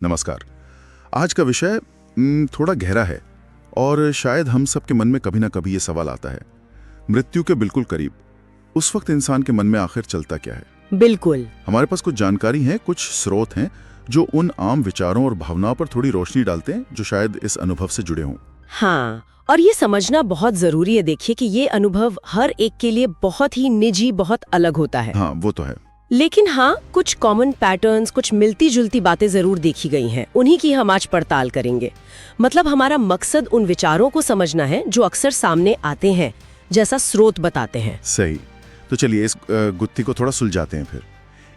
नमस्कार। आज का विषय थोड़ा गहरा है और शायद हम सबके मन में कभी ना कभी ये सवाल आता है, मृत्यु के बिल्कुल करीब उस वक्त इंसान के मन में आखिर चलता क्या है। बिल्कुल। हमारे पास कुछ जानकारी है, कुछ स्रोत हैं जो उन आम विचारों और भावनाओं पर थोड़ी रोशनी डालते हैं जो शायद इस अनुभव से जुड़े हों। हाँ, और ये समझना बहुत जरूरी है। देखिए कि ये अनुभव हर एक के लिए बहुत ही निजी, बहुत अलग होता है। हाँ, वो तो है। लेकिन हाँ, कुछ कॉमन पैटर्न्स, कुछ मिलती जुलती बातें जरूर देखी गई हैं। उन्हीं की हम आज पड़ताल करेंगे। मतलब हमारा मकसद उन विचारों को समझना है जो अक्सर सामने आते हैं, जैसा स्रोत बताते हैं। सही। तो चलिए इस गुत्थी को थोड़ा सुलझाते हैं फिर।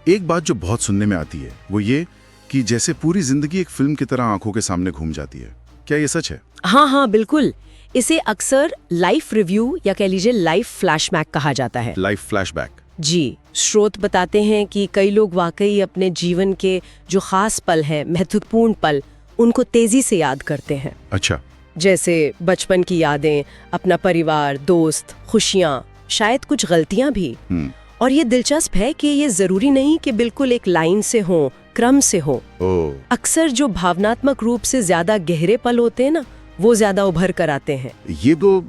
एक बात जो बहुत सुनने में आती है वो ये कि जैसे पूरी जिंदगी एक फिल्म की तरह आंखों के सामने घूम जाती है। क्या ये सच है? हाँ, बिल्कुल। इसे अक्सर लाइफ रिव्यू या कह लीजिए लाइफ फ्लैशबैक कहा जाता है। Life flashback. जी, स्रोत बताते हैं कि कई लोग वाकई अपने जीवन के जो खास पल हैं, महत्वपूर्ण पल, उनको तेजी से याद करते हैं। अच्छा। जैसे बचपन की यादें, अपना परिवार, दोस्त, खुशियाँ, शायद कुछ गलतियाँ भी। और ये दिलचस्प है कि ये जरूरी नहीं कि बिल्कुल एक लाइन से हो, क्रम से हो। अक्सर जो भावनात्मक रूप से ज्यादा गहरे पल होते हैं ना, वो ज्यादा उभर कर आते हैं। ये तो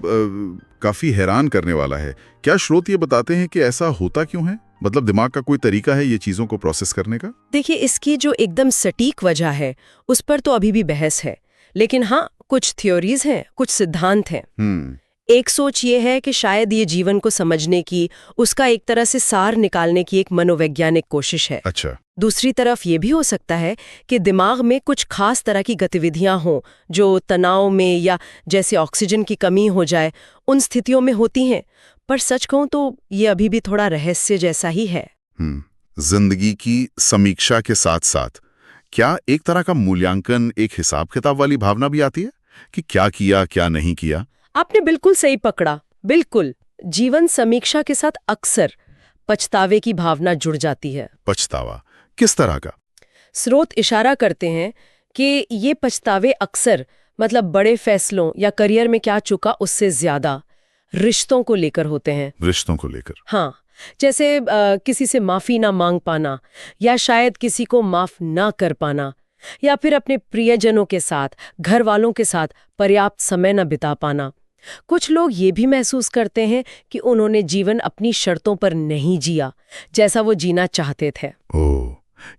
काफी हैरान करने वाला है। क्या स्रोत ये बताते हैं कि ऐसा होता क्यों है? मतलब दिमाग का कोई तरीका है ये चीजों को प्रोसेस करने का? देखिए, इसकी जो एकदम सटीक वजह है उस पर तो अभी भी बहस है। लेकिन हाँ, कुछ थ्योरीज हैं, कुछ सिद्धांत हैं। एक सोच ये है कि शायद ये जीवन को समझने की, उसका एक तरह से सार निकालने की एक मनोवैज्ञानिक कोशिश है। अच्छा। दूसरी तरफ ये भी हो सकता है कि दिमाग में कुछ खास तरह की गतिविधियां हों जो तनाव में या जैसे ऑक्सीजन की कमी हो जाए उन स्थितियों में होती हैं। पर सच कहूं तो ये अभी भी थोड़ा रहस्य जैसा ही है। जिंदगी की समीक्षा के साथ साथ क्या एक तरह का मूल्यांकन, एक हिसाब किताब वाली भावना भी आती है कि क्या किया, क्या नहीं किया? आपने बिल्कुल सही पकड़ा। बिल्कुल, जीवन समीक्षा के साथ अक्सर पछतावे की भावना जुड़ जाती है। पछतावा किस तरह का? स्रोत इशारा करते हैं कि ये पछतावे अक्सर मतलब बड़े फैसलों या करियर में क्या चुका उससे ज्यादा रिश्तों को लेकर होते हैं। रिश्तों को लेकर? हाँ, जैसे किसी से माफी ना मांग पाना, या शायद किसी को माफ ना कर पाना, या फिर अपने प्रियजनों के साथ, घर वालों के साथ पर्याप्त समय न बिता पाना। कुछ लोग ये भी महसूस करते हैं कि उन्होंने जीवन अपनी शर्तों पर नहीं जिया जैसा वो जीना चाहते थे।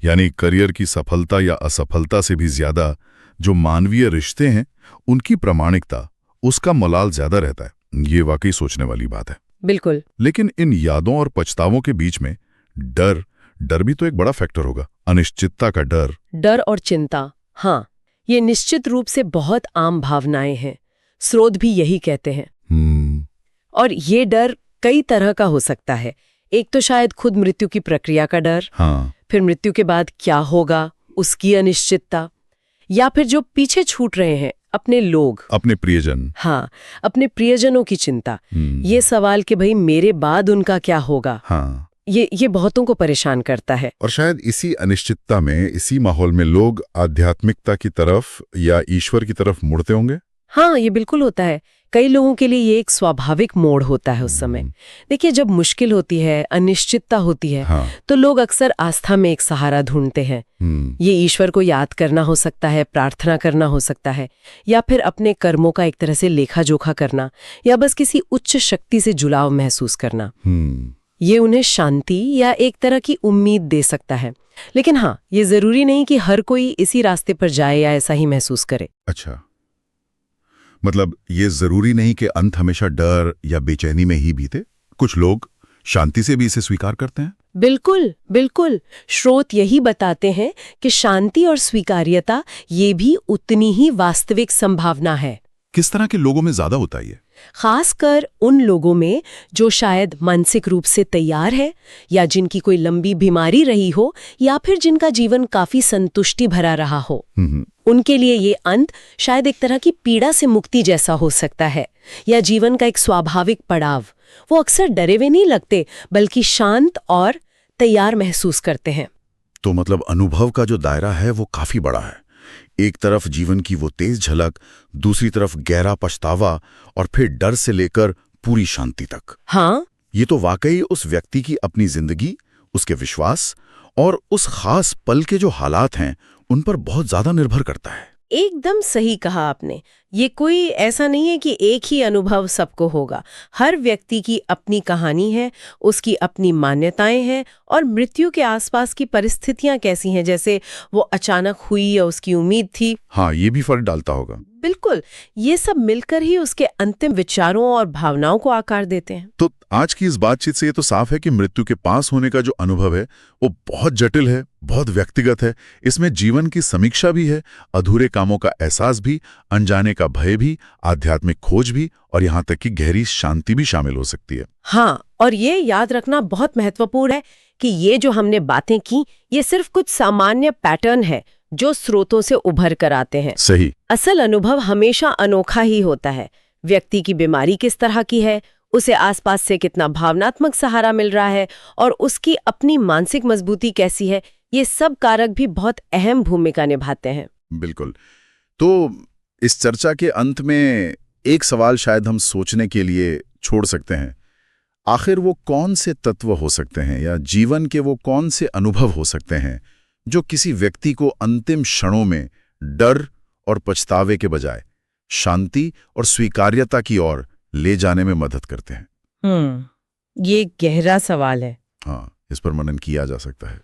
यानी करियर की सफलता या असफलता से भी ज्यादा जो मानवीय रिश्ते हैं उनकी प्रामाणिकता, उसका मोलाल ज्यादा रहता है। ये वाकई सोचने वाली बात है। बिल्कुल। लेकिन इन यादों और पछतावों के बीच में डर भी तो एक बड़ा फैक्टर होगा। अनिश्चितता का डर और चिंता, हाँ, ये निश्चित रूप से बहुत आम भावनाएं हैं। स्रोत भी यही कहते हैं। और ये डर कई तरह का हो सकता है। एक तो शायद खुद मृत्यु की प्रक्रिया का डर। हाँ। फिर मृत्यु के बाद क्या होगा उसकी अनिश्चितता, या फिर जो पीछे छूट रहे हैं अपने लोग, अपने प्रियजन। हाँ, अपने प्रियजनों की चिंता। ये सवाल कि भाई मेरे बाद उनका क्या होगा। हाँ। ये बहुतों को परेशान करता है। और शायद इसी अनिश्चितता में, इसी माहौल में लोग आध्यात्मिकता की तरफ या ईश्वर की तरफ मुड़ते होंगे। हाँ, ये बिल्कुल होता है। कई लोगों के लिए ये एक स्वाभाविक मोड़ होता है उस समय। देखिए, जब मुश्किल होती है, अनिश्चितता होती है, हाँ। तो लोग अक्सर आस्था में एक सहारा ढूंढते हैं। ये ईश्वर को याद करना हो सकता है, प्रार्थना करना हो सकता है, या फिर अपने कर्मों का एक तरह से लेखा जोखा करना, या बस किसी उच्च शक्ति से जुड़ाव महसूस करना। ये उन्हें शांति या एक तरह की उम्मीद दे सकता है। लेकिन हाँ, ये जरूरी नहीं कि हर कोई इसी रास्ते पर जाए या ऐसा ही महसूस करे। अच्छा, मतलब ये जरूरी नहीं कि अंत हमेशा डर या बेचैनी में ही बीते। कुछ लोग शांति से भी इसे स्वीकार करते हैं। बिल्कुल बिल्कुल। स्रोत यही बताते हैं कि शांति और स्वीकार्यता ये भी उतनी ही वास्तविक संभावना है। किस तरह के लोगों में ज्यादा होता है ये? खासकर उन लोगों में जो शायद मानसिक रूप से तैयार है, या जिनकी कोई लंबी बीमारी रही हो, या फिर जिनका जीवन काफी संतुष्टि भरा रहा हो। उनके लिए ये अंत शायद एक तरह की पीड़ा से मुक्ति जैसा हो सकता है, या जीवन का एक स्वाभाविक पड़ाव। वो अक्सर डरे हुए नहीं लगते, बल्कि शांत और तैयार महसूस करते हैं। तो मतलब अनुभव का जो दायरा है वो काफी बड़ा है। एक तरफ जीवन की वो तेज झलक, दूसरी तरफ गहरा पछतावा, और फिर डर से लेकर पूरी शांति तक। हाँ, ये तो वाकई उस व्यक्ति की अपनी जिंदगी, उसके विश्वास और उस खास पल के जो हालात हैं उन पर बहुत ज्यादा निर्भर करता है। एकदम सही कहा आपने। ये कोई ऐसा नहीं है कि एक ही अनुभव सबको होगा। हर व्यक्ति की अपनी कहानी है, उसकी अपनी मान्यताएं हैं और मृत्यु के आसपास की परिस्थितियां कैसी हैं, जैसे वो अचानक हुई या उसकी उम्मीद थी। हाँ, ये भी फर्क डालता होगा। बिल्कुल, ये सब मिलकर ही उसके अंतिम विचारों और भावनाओं को आकार देते हैं। तो आज की इस बातचीत से ये तो साफ है कि मृत्यु के पास होने का जो अनुभव है वो बहुत जटिल है, बहुत व्यक्तिगत है। इसमें जीवन की समीक्षा भी है, अधूरे कामों का एहसास भी, अनजाने का भय भी, आध्यात्मिक खोज भी और यहाँ तक कि गहरी शांति भी शामिल हो सकती है। हाँ, और ये याद रखना बहुत महत्वपूर्ण है कि ये जो हमने बातें की, ये सिर्फ कुछ सामान्य पैटर्न है जो स्रोतों से उभर कर आते हैं। सही। असल अनुभव हमेशा अनोखा ही होता है। व्यक्ति की बीमारी किस तरह की है, उसे आसपास से कितना भावनात्मक सहारा मिल रहा है और उसकी अपनी मानसिक मजबूती कैसी है, ये सब कारक भी बहुत अहम भूमिका निभाते हैं। बिल्कुल। तो इस चर्चा के अंत में एक सवाल शायद हम सोचने के लिए छोड़ सकते हैं। आखिर वो कौन से तत्व हो सकते हैं या जीवन के वो कौन से अनुभव हो सकते हैं जो किसी व्यक्ति को अंतिम क्षणों में डर और पछतावे के बजाय शांति और स्वीकार्यता की ओर ले जाने में मदद करते हैं? ये गहरा सवाल है। हाँ, इस पर मनन किया जा सकता है।